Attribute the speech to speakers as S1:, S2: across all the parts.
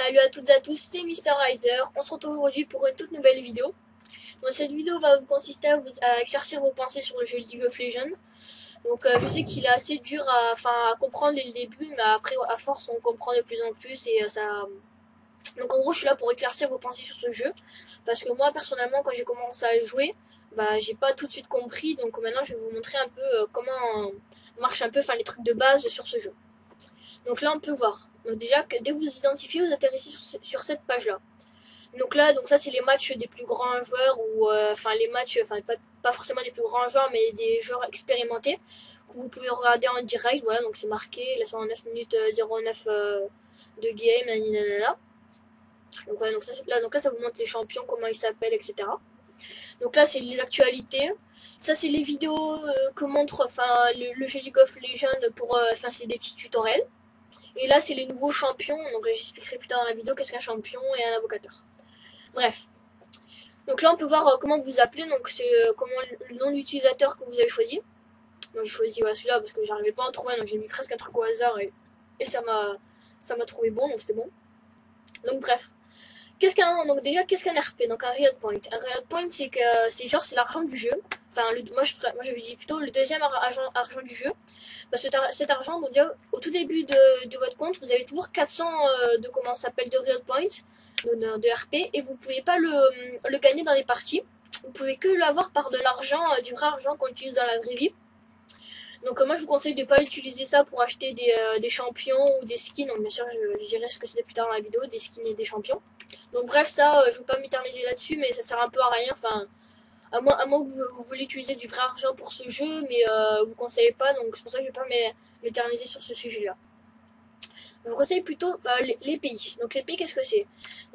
S1: Salut à toutes et à tous, c'est Mister Riser. On se retrouve aujourd'hui pour une toute nouvelle vidéo. Donc cette vidéo va consister à éclaircir vos pensées sur le jeu League of Legends. Donc je sais qu'il est assez dur à comprendre dès le début, mais après à force on comprend de plus en plus et ça. Donc en gros je suis là pour éclaircir vos pensées sur ce jeu, parce que moi personnellement quand j'ai commencé à jouer, j'ai pas tout de suite compris. Donc maintenant je vais vous montrer un peu comment marche un peu, les trucs de base sur ce jeu. Donc là on peut voir. Donc déjà que dès que vous vous identifiez, vous atterrissez sur cette page là. Donc là, ça c'est les matchs des plus grands joueurs ou les matchs, pas forcément des plus grands joueurs, mais des joueurs expérimentés que vous pouvez regarder en direct. Voilà, donc c'est marqué, là sont en 9 minutes 09 de game, nanana. Donc voilà, donc là ça vous montre les champions, comment ils s'appellent, etc. Donc là c'est les actualités. Ça c'est les vidéos que montre le jeu League of Legends pour c'est des petits tutoriels. Et là c'est les nouveaux champions. Donc j'expliquerai plus tard dans la vidéo qu'est-ce qu'un champion et un invocateur. Bref. Donc là on peut voir comment vous appelez. Donc c'est comment le nom d'utilisateur que vous avez choisi. Donc j'ai choisi celui-là parce que j'arrivais pas à en trouver, donc j'ai mis presque un truc au hasard et ça m'a trouvé bon, donc c'était bon. Donc bref. Qu'est-ce qu'un RP? Donc un Riot Point. Un Riot Point c'est c'est l'argent du jeu. Moi je dis plutôt le deuxième argent du jeu. Parce que cet argent, donc déjà au tout début de votre compte, vous avez toujours 400 de Riot Point, de RP, et vous pouvez pas le gagner dans les parties. Vous pouvez que l'avoir par de l'argent, du vrai argent qu'on utilise dans la vraie vie. Donc moi je vous conseille de pas utiliser ça pour acheter des champions ou des skins. Donc bien sûr je dirai ce que c'était plus tard dans la vidéo, des skins et des champions. Donc bref, ça je ne vais pas m'éterniser là-dessus, mais ça sert un peu à rien. À moins que vous voulez utiliser du vrai argent pour ce jeu, mais vous ne conseillez pas, donc c'est pour ça que je ne vais pas m'éterniser sur ce sujet-là. Je vous conseille plutôt les pays. Donc les pays, qu'est-ce que c'est?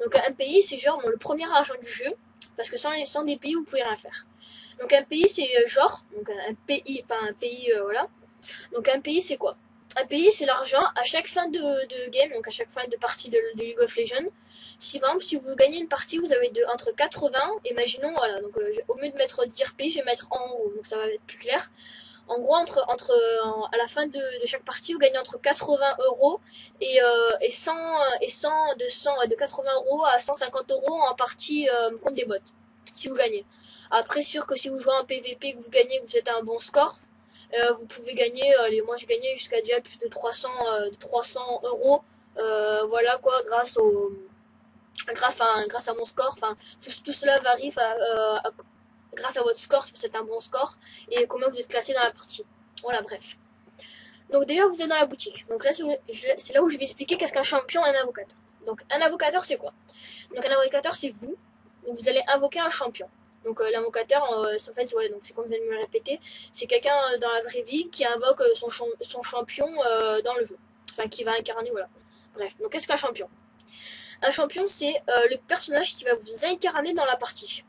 S1: Donc un pays, c'est genre le premier argent du jeu, parce que sans des pays, vous pouvez rien faire. Donc un pays, c'est donc un pays, pas un pays, voilà. Donc un pays, c'est quoi? Un pays, c'est l'argent à chaque fin de game, donc à chaque fin de partie de League of Legends. Si par exemple, si vous gagnez une partie, vous avez entre 80, imaginons, voilà, donc au lieu de mettre 10 pays, je vais mettre en haut, donc ça va être plus clair. En gros, à la fin de chaque partie, vous gagnez entre 80 euros et 100, de 80 euros à 150 euros en partie contre des bots, si vous gagnez. Après, sûr que si vous jouez en PVP, que vous gagnez, que vous êtes à un bon score, vous pouvez gagner, moi j'ai gagné jusqu'à déjà plus de 300 euros, voilà quoi, grâce à mon score. Tout cela varie grâce à votre score, si vous êtes un bon score, et comment vous êtes classé dans la partie. Voilà, bref. Donc déjà, vous êtes dans la boutique. Donc là, c'est là où je vais expliquer qu'est-ce qu'un champion et un invocateur. Donc un invocateur, c'est quoi? Donc un invocateur, c'est vous. Donc vous allez invoquer un champion. Donc l'invocateur, en fait, donc c'est comme je viens de me le répéter, c'est quelqu'un dans la vraie vie qui invoque son champion dans le jeu. Qui va incarner, voilà. Bref, donc qu'est-ce qu'un champion? Un champion, c'est le personnage qui va vous incarner dans la partie.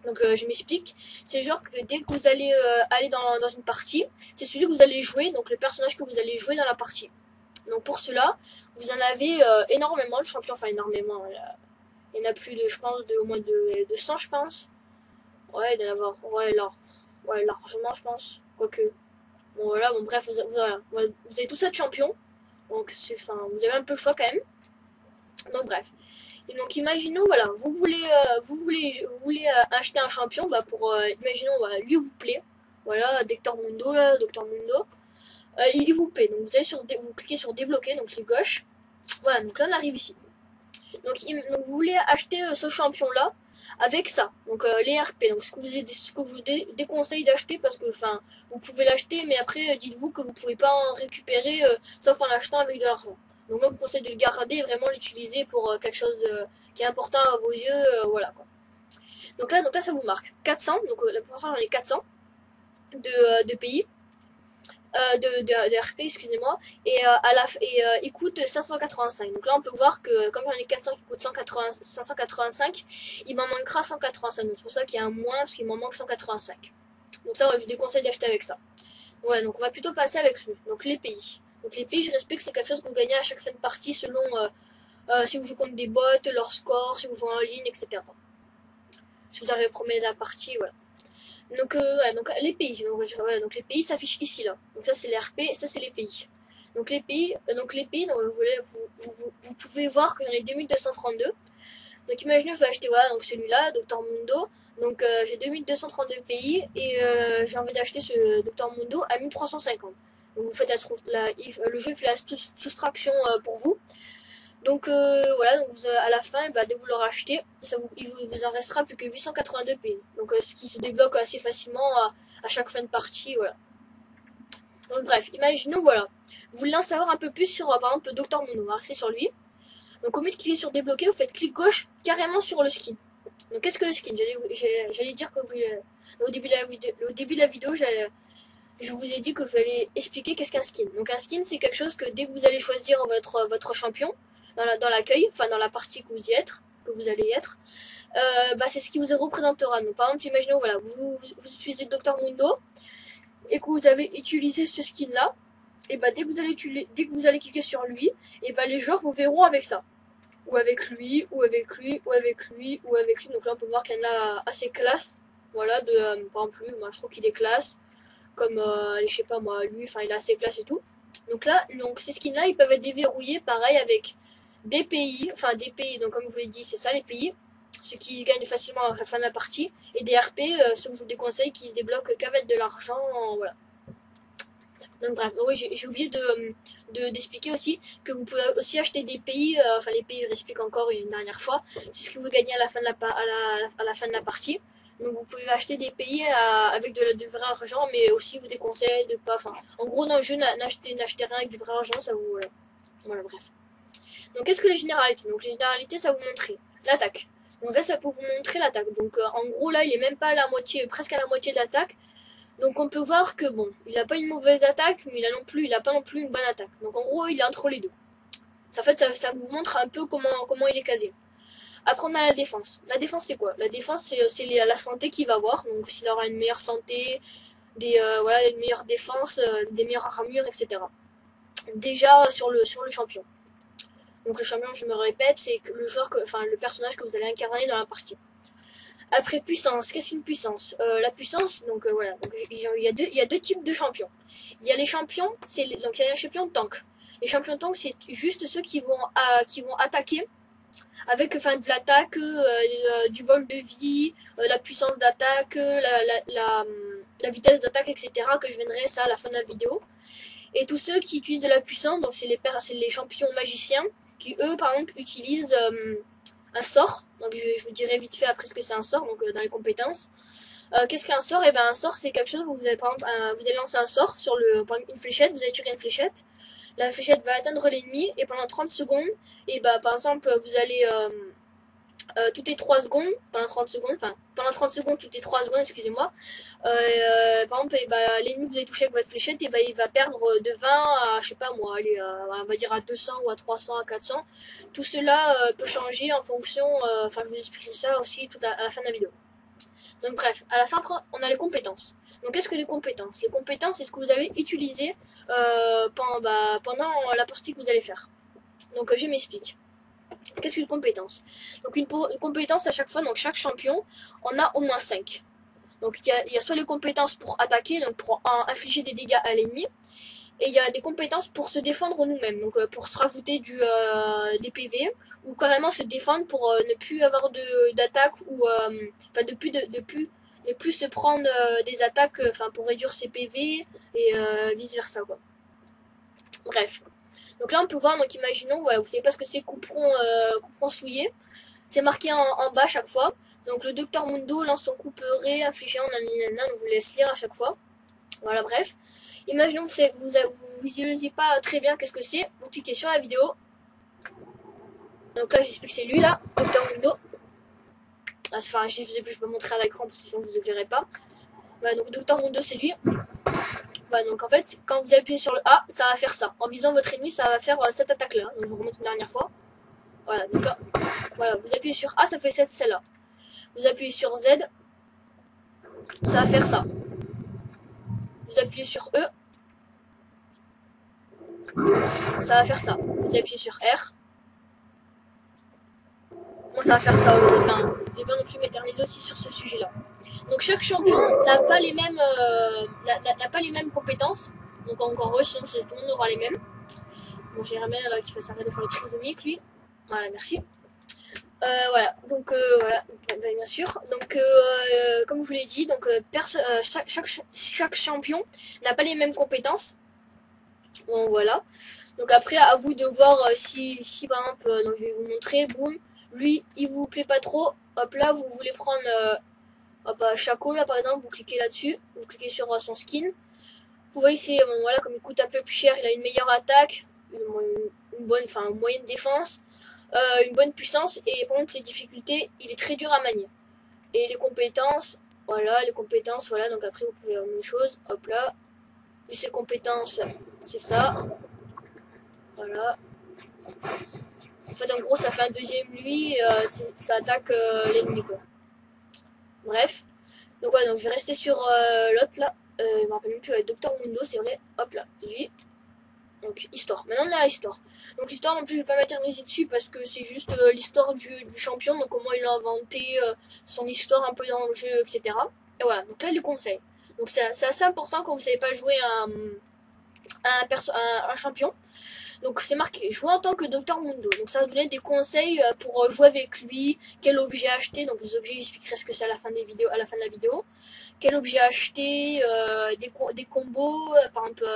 S1: Donc je m'explique, c'est genre que dès que vous allez aller dans une partie, c'est celui que vous allez jouer, donc le personnage que vous allez jouer dans la partie. Donc pour cela, vous en avez énormément de champions, énormément. Il y en a plus de, je pense, au moins de 100, je pense. Ouais, il doit y en avoir, largement, je pense. Quoique. Bon, voilà, bref, vous avez tous 7 champions. Donc, vous avez un peu le choix quand même. Donc, bref. Et donc, imaginons, voilà, vous voulez acheter un champion, imaginons, voilà, lui vous plaît. Voilà, Docteur Mundo, là, Docteur Mundo. Il vous plaît. Donc, vous cliquez sur débloquer, donc clic gauche. Voilà, donc là, on arrive ici. Donc vous voulez acheter ce champion-là avec ça, donc les RP. Donc ce que je vous déconseille d'acheter, parce que vous pouvez l'acheter, mais après dites-vous que vous pouvez pas en récupérer sauf en l'achetant avec de l'argent. Donc moi je vous conseille de le garder et vraiment l'utiliser pour quelque chose qui est important à vos yeux, voilà quoi. Donc là ça vous marque 400, donc pour l'instant j'en ai 400 de pays. De RP, excusez-moi, et il coûte 585. Donc là on peut voir que comme j'en ai 400 qui coûtent 585, il m'en manquera 185. Donc c'est pour ça qu'il y a un moins, parce qu'il m'en manque 185. Donc ça, je vous déconseille d'acheter avec ça. Ouais, donc on va plutôt passer avec lui. Donc les pays. Donc les pays, je respecte, c'est quelque chose que vous gagnez à chaque fin de partie selon si vous jouez contre des bots, leur score, si vous jouez en ligne, etc. Si vous arrivez premier de la partie, voilà. Donc les pays, donc les pays s'affichent ici là. Donc ça c'est les RP, ça c'est les pays. donc vous pouvez voir qu'il y en a 2232. Donc imaginez que je vais acheter voilà, donc celui-là, Docteur Mundo. Donc j'ai 2232 pays et j'ai envie d'acheter ce Docteur Mundo à 1350. Donc vous faites le jeu fait la soustraction pour vous. Donc voilà, donc à la fin, bah, dès que vous l'aurez acheté, il vous en restera plus que 882 pays. Donc ce qui se débloque assez facilement à chaque fin de partie, voilà. Donc bref, imaginons, voilà, vous voulez en savoir un peu plus sur par exemple Docteur Mundo, c'est sur lui. Donc au lieu de cliquer sur débloquer, vous faites clic gauche carrément sur le skin. Donc qu'est-ce que le skin? J'allais dire que au début de la vidéo, je vous ai dit que je vais expliquer qu'est-ce qu'un skin. Donc un skin, c'est quelque chose que dès que vous allez choisir votre champion dans l'accueil, enfin dans la partie que vous allez être, bah, c'est ce qui vous représentera. Donc par exemple, imaginez voilà, vous utilisez Docteur Mundo et que vous avez utilisé ce skin là, et bah dès que vous allez cliquer sur lui, et bah les joueurs vous verront avec ça. Ou avec lui, ou avec lui, ou avec lui, ou avec lui. Donc là on peut voir qu'il y en a assez classe. Voilà, par exemple lui, moi je trouve qu'il est classe. Comme je sais pas moi, lui, enfin il est assez classe et tout. Donc là, ces skins là, ils peuvent être déverrouillés pareil avec des pays, donc comme je vous l'ai dit, c'est ça les pays, ceux qui se gagnent facilement à la fin de la partie, et des RP, ceux que je vous déconseille, qui se débloquent qu'avec de l'argent, voilà. Donc bref, oui, j'ai oublié d'expliquer aussi que vous pouvez aussi acheter des pays, les pays, je réexplique encore une dernière fois, c'est ce que vous gagnez à la fin de la partie. Donc vous pouvez acheter des pays avec du vrai argent, mais aussi vous déconseille de pas, en gros dans le jeu, n'achetez rien avec du vrai argent, ça vous, voilà, bref. Donc qu'est-ce que les généralités? Donc les généralités, ça vous montrer l'attaque. Donc là, ça peut vous montrer l'attaque. Donc en gros là, il est même pas à la moitié, presque à la moitié de l'attaque. Donc on peut voir que bon, il a pas une mauvaise attaque, mais il a pas non plus une bonne attaque. Donc en gros, il est entre les deux. En fait, ça vous montre un peu comment il est casé. Après, on a la défense. La défense, c'est quoi? La défense, c'est la santé qu'il va avoir. Donc s'il aura une meilleure santé, une meilleure défense, des meilleures armures, etc. Déjà sur le champion. Donc le champion, je me répète, c'est le personnage que vous allez incarner dans la partie. Après puissance, qu'est-ce qu'une puissance? La puissance, donc voilà, donc il y a deux types de champions. Il y a les champions, donc il y a les champions de tank. Les champions de tank, c'est juste ceux qui vont attaquer avec de l'attaque, du vol de vie, la puissance d'attaque, la vitesse d'attaque, etc. que je viendrai ça à la fin de la vidéo. Et tous ceux qui utilisent de la puissance, donc c'est les champions magiciens qui eux par exemple utilisent un sort. Donc je vous dirai vite fait après ce que c'est un sort, donc dans les compétences. Qu'est-ce qu'un sort? Et ben un sort c'est quelque chose où vous allez par exemple vous allez lancer un sort sur une fléchette, vous allez tirer une fléchette. La fléchette va atteindre l'ennemi et pendant 30 secondes, et bah par exemple vous allez toutes les 3 secondes, pendant 30 secondes, toutes les 3 secondes, excusez-moi, par exemple, l'ennemi que vous avez touché avec votre fléchette, et il va perdre de 20 à, je sais pas moi, allez, on va dire à 200 ou à 300, à 400. Tout cela peut changer en fonction, je vous expliquerai ça aussi tout à la fin de la vidéo. Donc bref, à la fin, on a les compétences. Donc qu'est-ce que les compétences? Les compétences, c'est ce que vous avez utilisé pendant la partie que vous allez faire. Donc je m'explique. Qu'est-ce qu'une compétence? Donc une compétence à chaque fois, donc chaque champion, on a au moins 5. Donc il y a soit les compétences pour attaquer, donc pour infliger des dégâts à l'ennemi, et il y a des compétences pour se défendre nous-mêmes, donc pour se rajouter des PV, ou carrément se défendre pour ne plus avoir d'attaque, ou de plus se prendre des attaques, pour réduire ses PV, et vice versa quoi. Bref. Donc là on peut voir, donc imaginons, voilà, vous savez pas ce que c'est couperon souillé. C'est marqué en bas à chaque fois. Donc le Docteur Mundo lance son couperet infligé en nanana, donc je vous laisse lire à chaque fois. Voilà, bref. Imaginons que vous visualisez pas très bien qu'est-ce que c'est, vous cliquez sur la vidéo. Donc là j'explique que c'est lui là, Docteur Mundo. Je peux montrer à l'écran parce que sinon vous ne le verrez pas. Voilà, donc Docteur Mundo c'est lui. Voilà, donc en fait, quand vous appuyez sur le A, ça va faire ça. En visant votre ennemi, ça va faire cette attaque-là. Donc je vous remonte une dernière fois. Voilà, donc là, voilà, vous appuyez sur A, ça fait celle-là. Vous appuyez sur Z, ça va faire ça. Vous appuyez sur E, ça va faire ça. Vous appuyez sur R. Moi, ça va faire ça aussi. Enfin, je vais pas non plus m'éterniser aussi sur ce sujet-là. Donc chaque champion n'a pas les mêmes compétences. Donc encore heureux, sinon tout le monde aura les mêmes. Bon, j'aimerais bien là qu'il fasse arrêter de faire le trisomique, lui. Voilà, merci. Voilà, donc voilà, bien sûr. Donc, comme je vous l'ai dit, donc chaque champion n'a pas les mêmes compétences. Bon, voilà. Donc après, à vous de voir si par exemple, donc je vais vous montrer, boum, lui, il vous plaît pas trop. Hop là, vous voulez prendre hop, Chaco là par exemple, vous cliquez là-dessus, vous cliquez sur son skin. Vous voyez, c'est bon, voilà, comme il coûte un peu plus cher, il a une meilleure attaque, une bonne, enfin une moyenne défense, une bonne puissance et par contre les difficultés, il est très dur à manier. Et les compétences, voilà, donc après vous pouvez faire une chose, hop là, et ses compétences, c'est ça, voilà. En fait, en gros, ça fait un deuxième lui, ça attaque l'ennemi, quoi. Bref. Donc, ouais, donc je vais rester sur l'autre là. Je me rappelle même plus, Docteur Mundo, c'est vrai. Hop là, lui. Donc, histoire. Maintenant, on a l'histoire. Donc, l'histoire, non plus, je vais pas m'éterniser dessus parce que c'est juste l'histoire du champion. Donc, comment il a inventé son histoire un peu dans le jeu, etc. Et voilà. Donc, là, les conseils. Donc, c'est assez important quand vous savez pas jouer un champion. Donc c'est marqué jouer en tant que Docteur Mundo. Donc ça va vous donner des conseils pour jouer avec lui, quel objet acheter. Donc les objets, j'expliquerai ce que c'est à la fin des vidéos, à la fin de la vidéo. Quel objet acheter, des combos, par exemple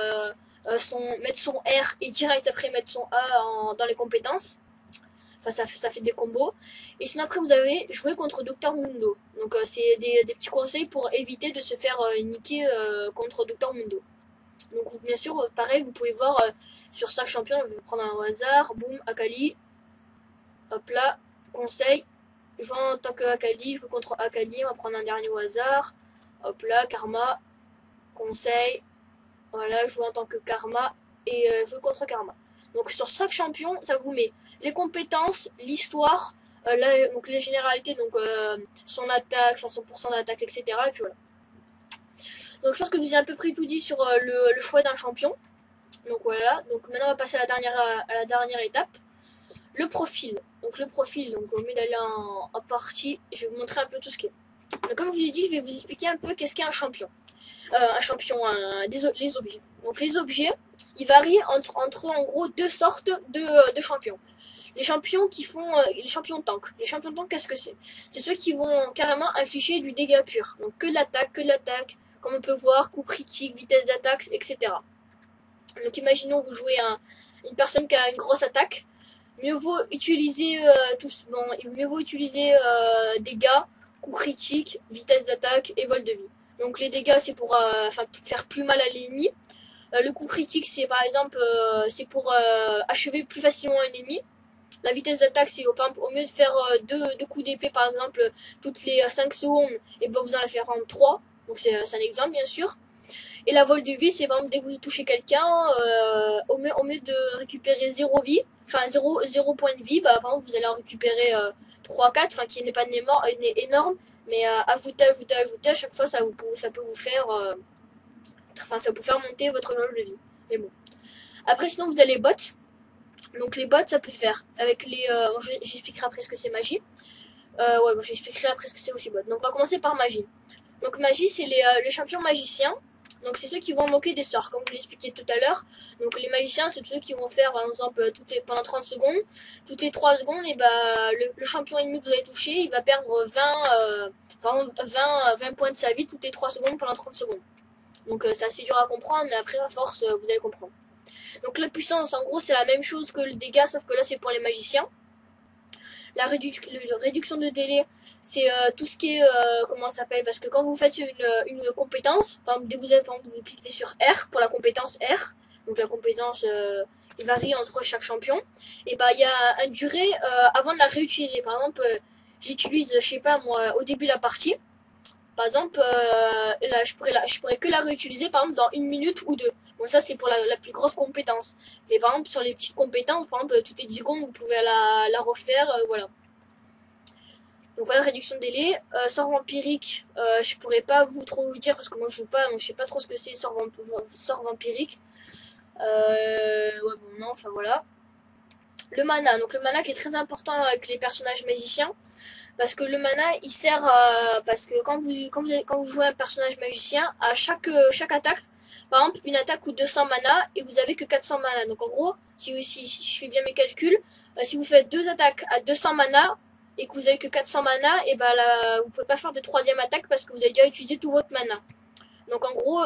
S1: mettre son R et direct après mettre son A dans les compétences. Enfin ça fait des combos. Et sinon après vous avez joué contre Docteur Mundo. Donc c'est des petits conseils pour éviter de se faire niquer contre Docteur Mundo. Donc bien sûr, pareil, vous pouvez voir sur chaque champion, je vais prendre un au hasard, boum, Akali, hop là, conseil, je joue en tant que Akali, je joue contre Akali, on va prendre un dernier au hasard, hop là, Karma, conseil, voilà, je joue en tant que Karma, et je joue contre Karma. Donc sur chaque champion, ça vous met les compétences, l'histoire, donc les généralités, donc son attaque, son 100% d'attaque, etc. Et puis voilà. Donc je pense que je vous ai à peu près tout dit sur le choix d'un champion. Donc voilà, donc maintenant on va passer à la dernière étape. Le profil. Donc le profil, donc au lieu d'aller en partie, je vais vous montrer un peu tout ce qu'est. Donc comme je vous ai dit, je vais vous expliquer un peu qu'est-ce qu'est un champion. Les objets. Donc les objets, ils varient entre en gros deux sortes de champions. Les champions qui font les champions tank. Les champions tank, qu'est-ce que c'est? C'est ceux qui vont carrément infliger du dégât pur. Donc que de l'attaque, comme on peut voir, coup critique, vitesse d'attaque, etc. Donc imaginons vous jouez une personne qui a une grosse attaque, mieux vaut utiliser dégâts, coup critique, vitesse d'attaque et vol de vie. Donc les dégâts c'est pour faire plus mal à l'ennemi. Le coup critique c'est par exemple c'est pour achever plus facilement un ennemi. La vitesse d'attaque c'est au mieux de faire deux coups d'épée par exemple toutes les 5 secondes, et ben vous en allez faire en 3. Donc c'est un exemple bien sûr. Et la vol de vie, c'est par exemple dès que vous touchez quelqu'un, au mieux de récupérer 0 vie, enfin 0 point de vie, bah par exemple vous allez en récupérer 3-4, enfin qui n'est pas énorme, mais ajouter, à chaque fois ça peut vous faire ça peut faire monter votre jauge de vie. Mais bon. Après sinon vous avez les bots. Donc les bots ça peut faire avec les j'expliquerai après ce que c'est magie. J'expliquerai après ce que c'est aussi bot. Donc on va commencer par magie. Donc magie c'est les champions magiciens. Donc c'est ceux qui vont invoquer des sorts, comme je l'expliquais tout à l'heure. Donc les magiciens, c'est ceux qui vont faire, par exemple, pendant 30 secondes, toutes les 3 secondes, et bah, le champion ennemi que vous avez touché, il va perdre 20 points de sa vie toutes les 3 secondes pendant 30 secondes. Donc c'est assez dur à comprendre, mais après à force, vous allez comprendre. Donc la puissance, en gros, c'est la même chose que le dégât, sauf que là c'est pour les magiciens. La réduction de délai, c'est tout ce qui est comment ça s'appelle, parce que quand vous faites une compétence, par exemple, vous cliquez sur R pour la compétence R, donc la compétence varie entre chaque champion, et bah il y a une durée avant de la réutiliser. Par exemple, j'utilise, je sais pas moi, au début de la partie, par exemple, là je pourrais que la réutiliser par exemple dans 1 minute ou 2. Bon, ça c'est pour la plus grosse compétence. Mais par exemple sur les petites compétences, par exemple toutes les 10 secondes vous pouvez la refaire, voilà. Donc voilà, réduction de délai. Sort vampirique, je pourrais pas trop vous dire parce que moi je joue pas, donc je sais pas trop ce que c'est sort vampirique. Non, enfin voilà. Le mana, donc le mana qui est très important avec les personnages magiciens. Parce que le mana, il sert parce que quand vous jouez un personnage magicien, à chaque attaque, par exemple, une attaque coûte 200 mana et vous avez que 400 mana. Donc en gros, si je fais bien mes calculs, si vous faites deux attaques à 200 mana et que vous avez que 400 mana, et ben là, vous pouvez pas faire de troisième attaque parce que vous avez déjà utilisé tout votre mana. Donc en gros,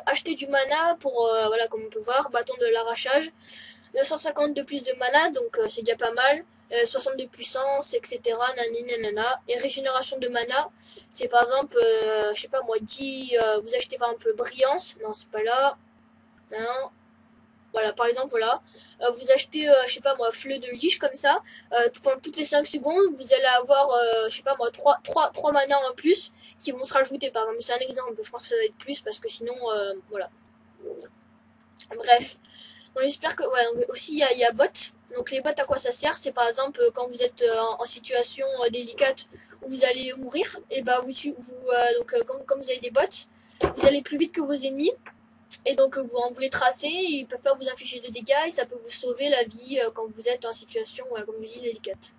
S1: acheter du mana pour, voilà, comme on peut voir, bâton de l'arrachage, 250 de plus de mana, donc c'est déjà pas mal. 60 de puissance, etc. Nani, nanana. Et régénération de mana, c'est par exemple, je sais pas moi, vous achetez par exemple brillance, non c'est pas là, non, voilà, par exemple, voilà. Vous achetez, je sais pas moi, fleu de liche comme ça. Pendant toutes les 5 secondes, vous allez avoir, je sais pas moi, 3 mana en plus qui vont se rajouter. Par exemple, c'est un exemple. Je pense que ça va être plus parce que sinon, voilà. Bref. Donc, j'espère que, ouais, donc, aussi il y a bot. Donc les bots, à quoi ça sert? C'est par exemple quand vous êtes en situation délicate où vous allez mourir. Et bah comme vous avez des bots, vous allez plus vite que vos ennemis. Et donc vous les tracez, ils peuvent pas vous infliger de dégâts et ça peut vous sauver la vie quand vous êtes en situation, comme je dis, délicate.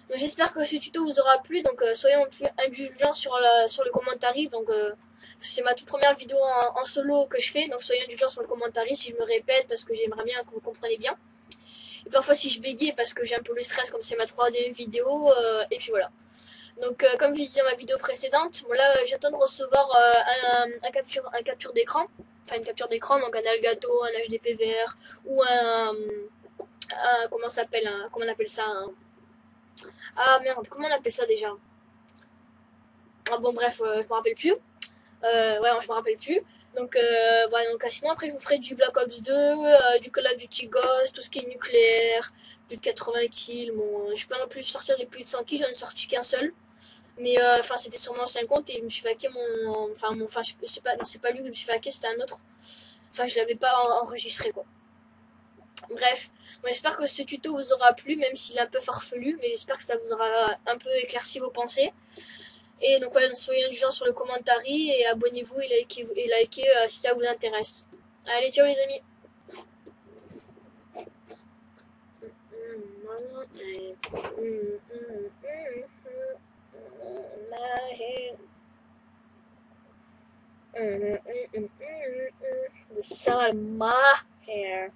S1: Donc j'espère que ce tuto vous aura plu, donc soyons plus indulgents sur le commentaire. Donc c'est ma toute première vidéo en solo que je fais, donc soyez indulgents sur le commentaire si je me répète parce que j'aimerais bien que vous compreniez bien. Et parfois si je bégaye parce que j'ai un peu le stress comme c'est ma troisième vidéo, et puis voilà. Donc comme je l'ai dit dans ma vidéo précédente, bon, là j'attends de recevoir un capture d'écran, enfin une capture d'écran, donc un Elgato, un HDPVR ou comment on appelle ça ah merde, comment on appelle ça déjà? Ah bon bref, je me rappelle plus. Ouais, je me rappelle plus. Donc, ouais, donc sinon après je vous ferai du Black Ops 2, du Call of Duty Ghost, tout ce qui est nucléaire, plus de 80 kills. Bon, je peux pas non plus sortir des plus de 100 kills, j'en ai sorti qu'un seul. Mais enfin c'était sur mon ancien compte et je me suis hacké enfin c'est pas lui que je me suis fait hacker, c'était un autre. Enfin je l'avais pas enregistré quoi. Bref, bon, j'espère que ce tuto vous aura plu, même s'il est un peu farfelu, mais j'espère que ça vous aura un peu éclairci vos pensées. Et donc voilà, soyez indulgents sur le commentaire et abonnez-vous et likez si ça vous intéresse. Allez, ciao les amis. This is my hair.